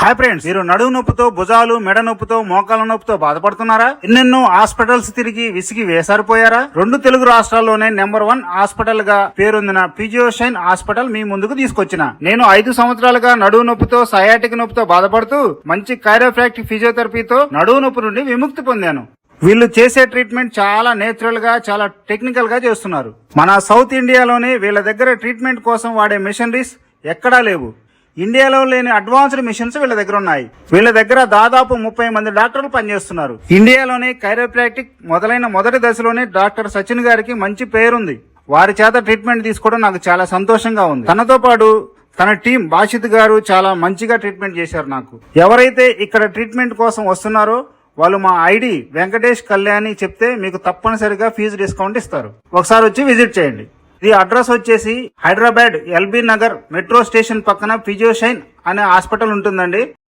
Hi friends, మీరు నడుము నొప్పితో, భుజాలు, మెడ నొప్పితో, మోకాల నొప్పితో బాధపడుతున్నారా? ఎన్నెన్నో హాస్పిటల్స్ తిరిగి విసిగి వేసారిపోయారా? 2 తెలుగు రాష్ట్రాల్లోనే నెంబర్ 1 హాస్పిటల్ గా పేరొందిన ఫిజియోషైన్ హాస్పిటల్ మీ ముందుకు తీసుకొచ్చిన. నేను 5 సంవత్సరాలుగా నడుము నొప్పితో, సయాటిక్ నొప్పితో బాధపడుతూ మంచి కైరోప్రాక్టిక్ ఫిజియోథెరపీతో నడుము నొప్పి నుండి విముక్తి పొందాను. వీళ్ళు చేసే ట్రీట్మెంట్ చాలా నేచురల్ గా, చాలా టెక్నికల్ గా చేస్తున్నారు. మన సౌత్ ఇండియాలోనే వీళ్ళ దగ్గర ట్రీట్మెంట్ కోసం వాడే మిషనరీస్ ఎక్కడా లేవు. ఇండియాలో లేని అడ్వాన్స్డ్ మిషన్స్ వీళ్ళ దగ్గర ఉన్నాయి. వీళ్ళ దగ్గర దాదాపు 30 మంది డాక్టర్లు పనిచేస్తున్నారు. ఇండియాలోనే కైరోప్రాక్టిక్ మొదలైన మొదటి దశలోనే డాక్టర్ సచిన్ గారికి మంచి పేరుంది. వారి చేత ట్రీట్మెంట్ తీసుకోవడం నాకు చాలా సంతోషంగా ఉంది. తనతో పాటు తన టీం బాషిత్ గారు చాలా మంచిగా ట్రీట్మెంట్ చేశారు. నాకు ఎవరైతే ఇక్కడ ట్రీట్మెంట్ కోసం వస్తున్నారో వాళ్ళు మా ఐడి వెంకటేష్ కళ్యాణి చెప్తే మీకు తప్పనిసరిగా ఫీజు డిస్కౌంట్ ఇస్తారు. ఒకసారి వచ్చి విజిట్ చేయండి. ఈ అడ్రస్ వచ్చేసి Hyderabad LB Nagar metro station పక్కన ఫిజియోషైన్ అనే హాస్పిటల్ ఉంటుందండి.